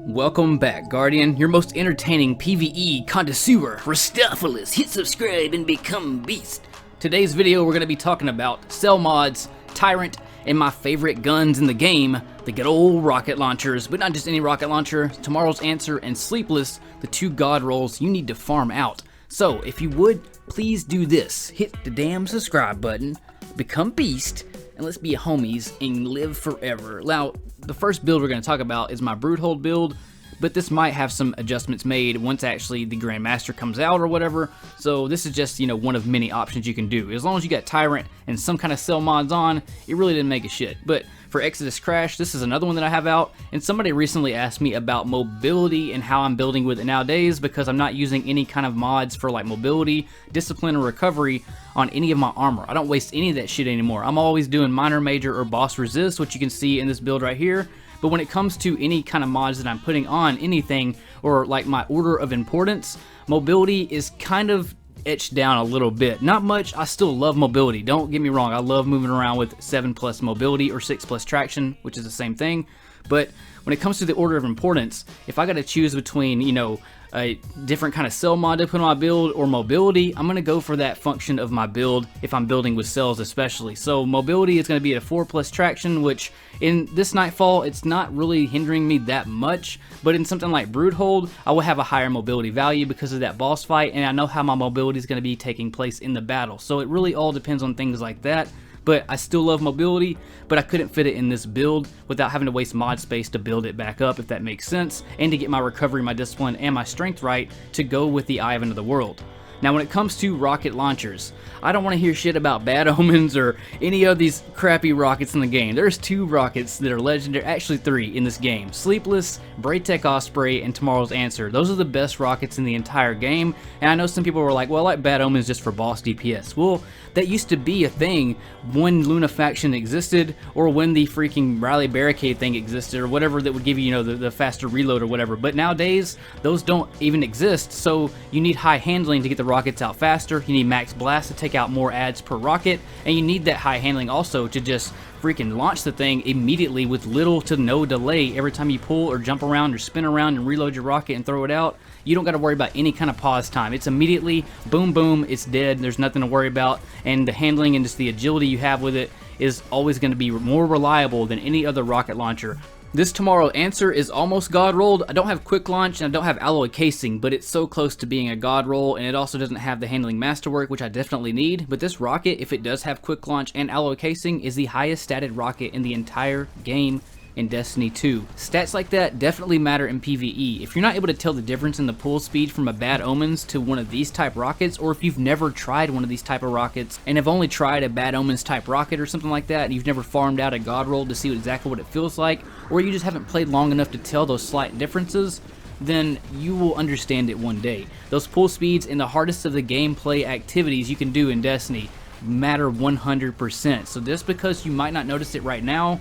Welcome back, Guardian, your most entertaining PvE connoisseur, Ristophilis. Hit subscribe and become beast. Today's video, we're going to be talking about cell mods, Tyrant, and my favorite guns in the game, the good old rocket launchers, but not just any rocket launcher, Tomorrow's Answer and Sleepless, the two god rolls you need to farm out. So, if you would, please do this. Hit the damn subscribe button, become beast, and let's be homies and live forever. Now, the first build we're going to talk about is my Broodhold build, but this might have some adjustments made once actually the Grandmaster comes out or whatever. So this is just, one of many options you can do. As long as you got Tyrant and some kind of cell mods on, it really didn't make a shit. But for Exodus Crash, this is another one that I have out, and somebody recently asked me about mobility and how I'm building with it nowadays, because I'm not using any kind of mods for like mobility, discipline, or recovery on any of my armor. I don't waste any of that shit anymore. I'm always doing minor, major, or boss resist, which you can see in this build right here. But when it comes to any kind of mods that I'm putting on anything, or like my order of importance, mobility is kind of etched down a little bit. Not much. I still love mobility. Don't get me wrong. I love moving around with 7+ mobility or 6+ traction, which is the same thing. But when it comes to the order of importance, if I got to choose between, a different kind of cell mod to put on my build or mobility, I'm going to go for that function of my build if I'm building with cells especially. So mobility is going to be at a 4+ traction, which in this Nightfall, it's not really hindering me that much, but in something like Broodhold, I will have a higher mobility value because of that boss fight, and I know how my mobility is going to be taking place in the battle. So it really all depends on things like that. But I still love mobility, but I couldn't fit it in this build without having to waste mod space to build it back up, if that makes sense, and to get my recovery, my discipline, and my strength right to go with the Eye of End of the World. Now, when it comes to rocket launchers, I don't want to hear shit about Bad Omens or any of these crappy rockets in the game. There's 2 rockets that are legendary, actually 3 in this game. Sleepless, Braytech Osprey, and Tomorrow's Answer. Those are the best rockets in the entire game, and I know some people were like, well, I like Bad Omens just for boss DPS. Well, that used to be a thing when Luna Faction existed, or when the freaking Rally Barricade thing existed, or whatever that would give you, the faster reload or whatever. But nowadays, those don't even exist, so you need high handling to get the rockets out faster, you need max blast to take out more adds per rocket, and you need that high handling also to just freaking launch the thing immediately with little to no delay every time you pull or jump around or spin around and reload your rocket and throw it out. You don't got to worry about any kind of pause time. It's immediately boom boom, it's dead, there's nothing to worry about, and the handling and just the agility you have with it is always going to be more reliable than any other rocket launcher. This Tomorrow's Answer is almost god rolled. I don't have quick launch and I don't have alloy casing, but it's so close to being a god roll, and it also doesn't have the handling masterwork, which I definitely need. But this rocket, if it does have quick launch and alloy casing, is the highest statted rocket in the entire game in Destiny 2. Stats like that definitely matter in PvE. If you're not able to tell the difference in the pull speed from a Bad Omens to one of these type rockets, or if you've never tried one of these type of rockets and have only tried a Bad Omens type rocket or something like that, and you've never farmed out a god roll to see exactly what it feels like, or you just haven't played long enough to tell those slight differences, then you will understand it one day. Those pull speeds and the hardest of the gameplay activities you can do in Destiny matter 100%. So just because you might not notice it right now,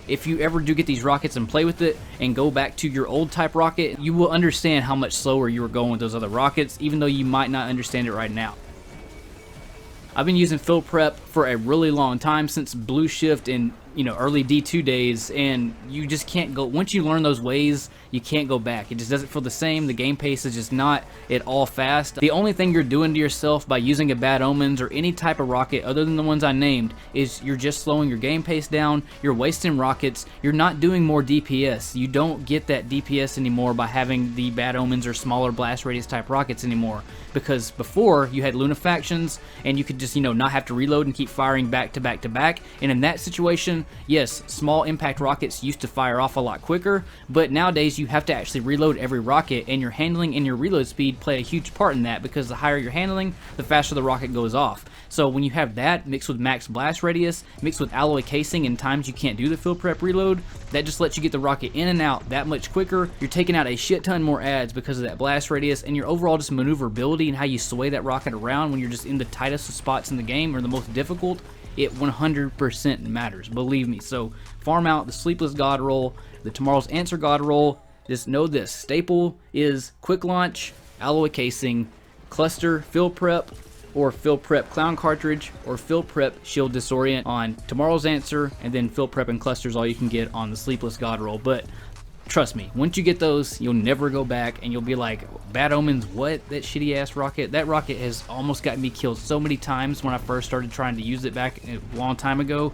if you ever do get these rockets and play with it and go back to your old type rocket, you will understand how much slower you were going with those other rockets, even though you might not understand it right now. I've been using Fill Prep for a really long time, since Blue Shift and early D2 days, and you just can't go, once you learn those ways, you can't go back. It just doesn't feel the same. The game pace is just not at all fast. The only thing you're doing to yourself by using a Bad Omens or any type of rocket other than the ones I named is you're just slowing your game pace down, you're wasting rockets, you're not doing more DPS. You don't get that DPS anymore by having the Bad Omens or smaller blast radius type rockets anymore, because before you had Luna Factions and you could just not have to reload and keep firing back to back to back, and in that situation, yes, small impact rockets used to fire off a lot quicker, but nowadays you have to actually reload every rocket, and your handling and your reload speed play a huge part in that, because the higher your handling, the faster the rocket goes off. So when you have that mixed with max blast radius, mixed with alloy casing and times you can't do the fill prep reload, that just lets you get the rocket in and out that much quicker. You're taking out a shit ton more adds because of that blast radius, and your overall just maneuverability and how you sway that rocket around when you're just in the tightest of spots in the game, or the most difficult, it 100% matters, believe me. So farm out the Sleepless god roll, the Tomorrow's Answer god roll. Just know this: staple is quick launch, alloy casing, cluster, fill prep, or fill prep clown cartridge, or fill prep shield disorient on Tomorrow's Answer, and then fill prep and clusters all you can get on the Sleepless god roll. But Trust me, once you get those, you'll never go back, and you'll be like, Bad Omens, what? That shitty ass rocket? That rocket has almost gotten me killed so many times when I first started trying to use it back a long time ago.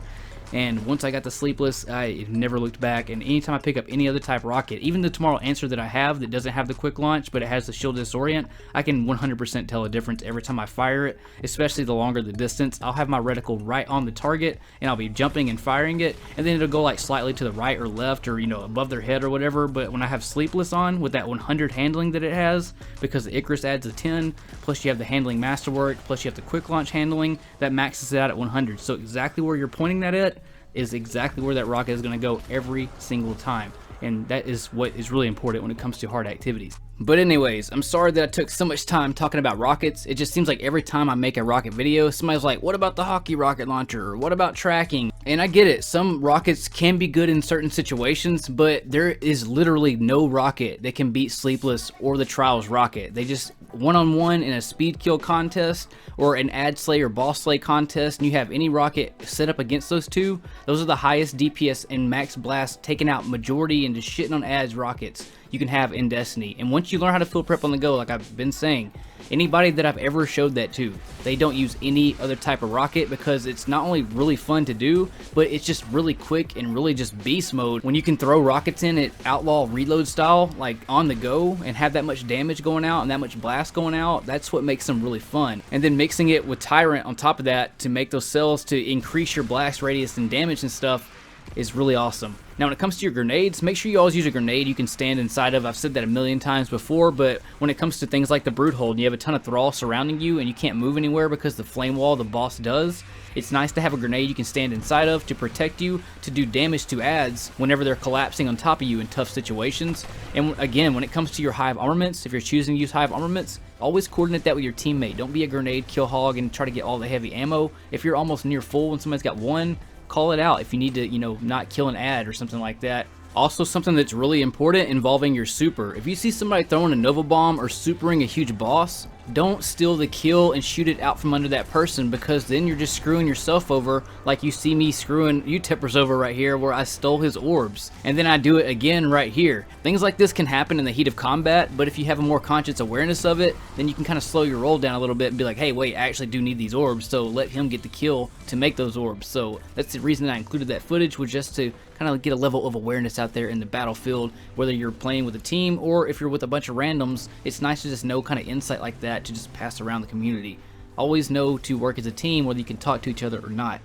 And once I got the Sleepless, I never looked back. And anytime I pick up any other type of rocket, even the Tomorrow Answer that I have that doesn't have the quick launch, but it has the shield disorient, I can 100% tell a difference every time I fire it, especially the longer the distance. I'll have my reticle right on the target, and I'll be jumping and firing it, and then it'll go like slightly to the right or left, or, you know, above their head or whatever. But when I have Sleepless on with that 100 handling that it has, because the Icarus adds a 10, plus you have the handling masterwork, plus you have the quick launch handling, that maxes it out at 100. So exactly where you're pointing that at is exactly where that rocket is going to go every single time. And that is what is really important when it comes to hard activities. But anyways, I'm sorry that I took so much time talking about rockets. It just seems like every time I make a rocket video, somebody's like, what about the hockey rocket launcher? Or what about tracking? And I get it, some rockets can be good in certain situations, but there is literally no rocket that can beat Sleepless or the Trials rocket. They just one-on-one in a speed kill contest or an ad slay or boss slay contest, and you have any rocket set up against those two, those are the highest DPS and max blast, taking out majority and just shitting on ads rockets you can have in Destiny. And once you learn how to field prep on the go, like I've been saying, anybody that I've ever showed that to, they don't use any other type of rocket, because it's not only really fun to do, but it's just really quick and really just beast mode when you can throw rockets in at outlaw reload style, like on the go, and have that much damage going out and that much blast going out. That's what makes them really fun. And then mixing it with Tyrant on top of that to make those cells to increase your blast radius and damage and stuff is really awesome. Now when it comes to your grenades, make sure you always use a grenade you can stand inside of. I've said that a million times before, but when it comes to things like the Broodhold and you have a ton of thrall surrounding you and you can't move anywhere because the flame wall the boss does, it's nice to have a grenade you can stand inside of to protect you, to do damage to ads whenever they're collapsing on top of you in tough situations. And again, when it comes to your hive armaments, if you're choosing to use hive armaments, always coordinate that with your teammate. Don't be a grenade kill hog and try to get all the heavy ammo. If you're almost near full and somebody's got one, call it out if you need to, you know, not kill an ad or something like that. Also, something that's really important involving your super. If you see somebody throwing a Nova Bomb or supering a huge boss, don't steal the kill and shoot it out from under that person, because then you're just screwing yourself over, like you see me screwing you tippers over right here where I stole his orbs. And then I do it again right here. Things like this can happen in the heat of combat, but if you have a more conscious awareness of it, then you can kind of slow your roll down a little bit and be like, hey, wait, I actually do need these orbs, so let him get the kill to make those orbs. So that's the reason I included that footage, was just to kind of get a level of awareness out there in the battlefield, whether you're playing with a team or if you're with a bunch of randoms. It's nice to just know kind of insight like that to just pass around the community. Always know to work as a team, whether you can talk to each other or not.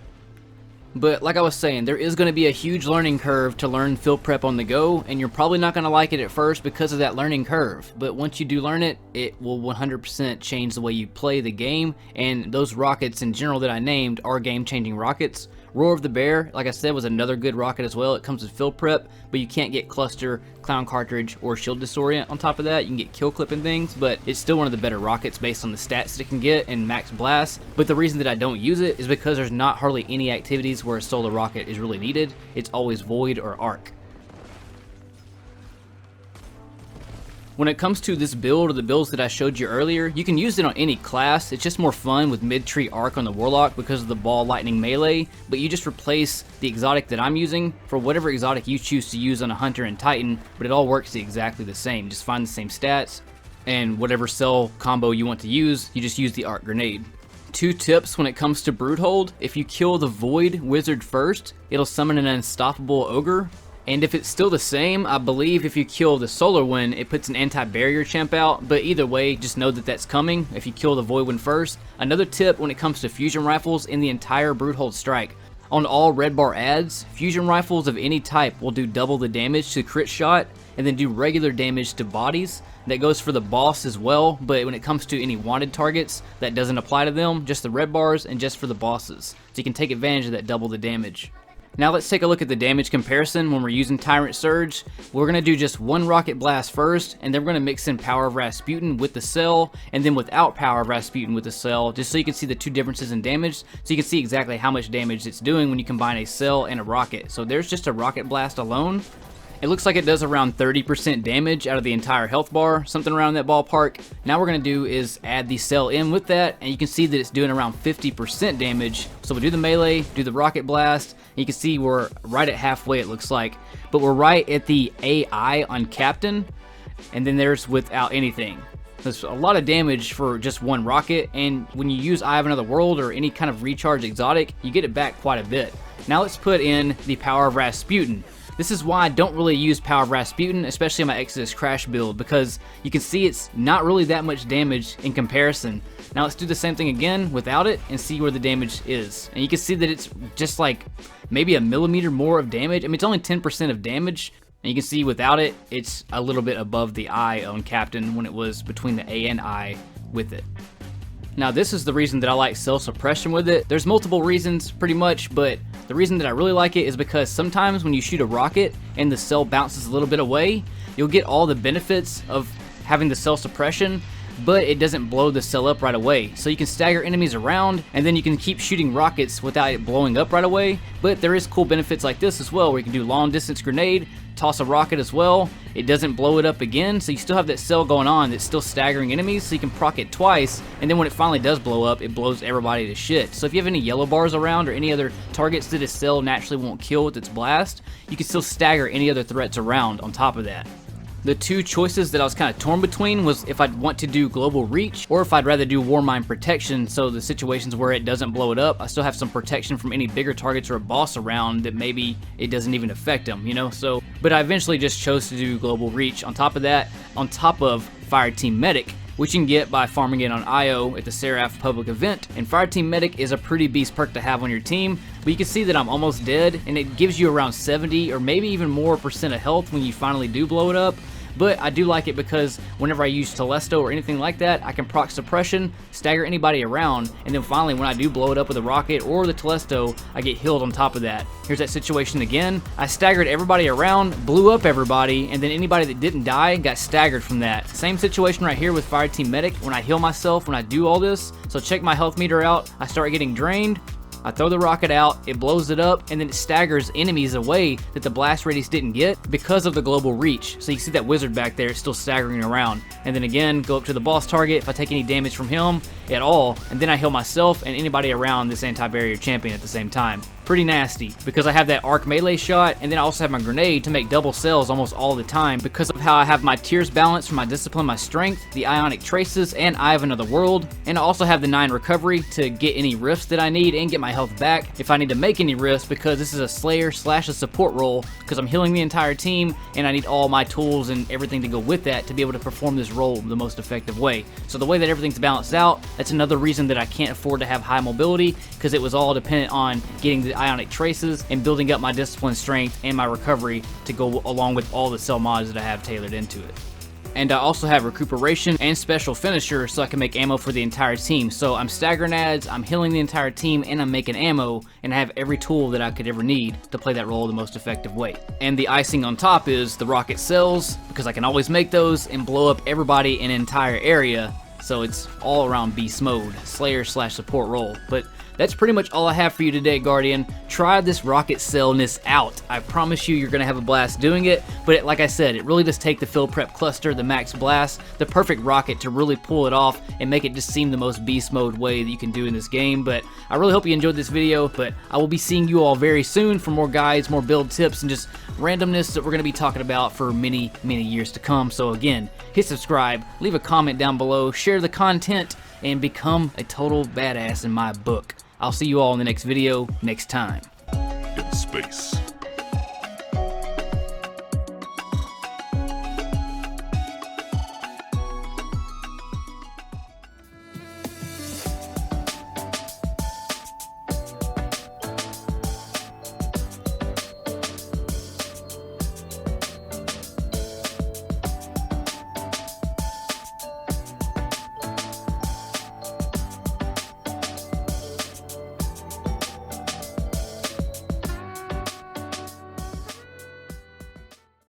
But like I was saying, there is going to be a huge learning curve to learn field prep on the go, and you're probably not going to like it at first because of that learning curve. But once you do learn it, it will 100% change the way you play the game, and those rockets in general that I named are game-changing rockets. Roar of the Bear, like I said, was another good rocket as well. It comes with field prep, but you can't get cluster, clown cartridge, or shield disorient on top of that. You can get kill clip and things, but it's still one of the better rockets based on the stats that it can get and max blast. But the reason that I don't use it is because there's not hardly any activities where a solo rocket is really needed. It's always void or arc. When it comes to this build or the builds that I showed you earlier, you can use it on any class. It's just more fun with mid-tree arc on the Warlock because of the ball lightning melee, but you just replace the exotic that I'm using for whatever exotic you choose to use on a Hunter and Titan, but it all works exactly the same. Just find the same stats, and whatever cell combo you want to use, you just use the arc grenade. 2 tips when it comes to Broodhold: if you kill the Void Wizard first, it'll summon an unstoppable ogre. And if it's still the same, I believe if you kill the Solar Wind, it puts an anti-barrier champ out, but either way, just know that that's coming if you kill the Void Wind first. Another tip when it comes to fusion rifles in the entire Broodhold strike: on all red bar ads, fusion rifles of any type will do double the damage to crit shot, and then do regular damage to bodies. That goes for the boss as well, but when it comes to any wanted targets, that doesn't apply to them, just the red bars and just for the bosses. So you can take advantage of that double the damage. Now let's take a look at the damage comparison when we're using Tyrant Surge. We're going to do just 1 Rocket Blast first, and then we're going to mix in Power of Rasputin with the cell, and then without Power of Rasputin with the cell, just so you can see the 2 differences in damage, so you can see exactly how much damage it's doing when you combine a cell and a rocket. So there's just a Rocket Blast alone, It looks like it does around 30% damage out of the entire health bar, something around that ballpark. Now what we're going to do is add the cell in with that, and you can see that it's doing around 50% damage. So we'll do the melee, do the rocket blast, and you can see we're right at halfway, it looks like. But we're right at the AI on Captain, and then there's without anything. There's a lot of damage for just one rocket, and when you use Eye of Another World or any kind of recharge exotic, you get it back quite a bit. Now let's put in the Power of Rasputin. This is why I don't really use Power of Rasputin, especially in my Exodus Crash build, because you can see it's not really that much damage in comparison. Now let's do the same thing again without it and see where the damage is. And you can see that it's just like maybe a millimeter more of damage. I mean, it's only 10% of damage. And you can see without it, it's a little bit above the I on Captain when it was between the A and I with it. Now this is the reason that I like cell suppression with it. There's multiple reasons pretty much, but the reason that I really like it is because sometimes when you shoot a rocket and the cell bounces a little bit away, you'll get all the benefits of having the cell suppression, but it doesn't blow the cell up right away. So you can stagger enemies around, and then you can keep shooting rockets without it blowing up right away. But there is cool benefits like this as well, where you can do long distance grenade, toss a rocket as well. It doesn't blow it up again, so you still have that cell going on that's still staggering enemies, so you can proc it twice, and then when it finally does blow up, it blows everybody to shit. So if you have any yellow bars around or any other targets that a cell naturally won't kill with its blast, you can still stagger any other threats around on top of that. The two choices that I was kind of torn between was if I'd want to do global reach or if I'd rather do Warmind protection, so the situations where it doesn't blow it up, I still have some protection from any bigger targets or a boss around that maybe it doesn't even affect them, you know? So, but I eventually just chose to do global reach. On top of that, on top of Fireteam Medic, which you can get by farming it on IO at the Seraph public event. And Fireteam Medic is a pretty beast perk to have on your team, but you can see that I'm almost dead, and it gives you around 70 or maybe even more % of health when you finally do blow it up. But I do like it because whenever I use Telesto or anything like that, I can proc suppression, stagger anybody around, and then finally when I do blow it up with a rocket or the Telesto, I get healed on top of that. Here's that situation again. I staggered everybody around, blew up everybody, and then anybody that didn't die got staggered from that. Same situation right here with Fireteam Medic when I heal myself when I do all this. So check my health meter out. I start getting drained. I throw the rocket out, it blows it up, and then it staggers enemies away that the blast radius didn't get because of the global reach. So you see that wizard back there, it's still staggering around. And then again, go up to the boss target, if I take any damage from him at all, and then I heal myself and anybody around this anti-barrier champion at the same time. Pretty nasty, because I have that arc melee shot, and then I also have my grenade to make double cells almost all the time because of how I have my tiers balanced for my discipline, my strength, the ionic traces, and Eye of Another World. And I also have the 9 recovery to get any rifts that I need and get my health back if I need to make any rifts, because this is a slayer / a support role, because I'm healing the entire team and I need all my tools and everything to go with that to be able to perform this role the most effective way. So the way that everything's balanced out, that's another reason that I can't afford to have high mobility, because it was all dependent on getting the ionic traces and building up my discipline, strength, and my recovery to go along with all the cell mods that I have tailored into it. And I also have recuperation and special finisher so I can make ammo for the entire team. So I'm staggering ads, I'm healing the entire team, and I'm making ammo, and I have every tool that I could ever need to play that role the most effective way. And the icing on top is the rocket cells, because I can always make those and blow up everybody in an entire area. So it's all around beast mode, slayer / support role. But that's pretty much all I have for you today, Guardian. Try this rocket cellness out. I promise you, you're going to have a blast doing it. But like I said, it really does take the field prep cluster, the max blast, the perfect rocket to really pull it off and make it just seem the most beast mode way that you can do in this game. But I really hope you enjoyed this video. But I will be seeing you all very soon for more guides, more build tips, and just randomness that we're going to be talking about for many, many years to come. So again, hit subscribe, leave a comment down below, share the content, and become a total badass in my book. I'll see you all in the next video next time. In space.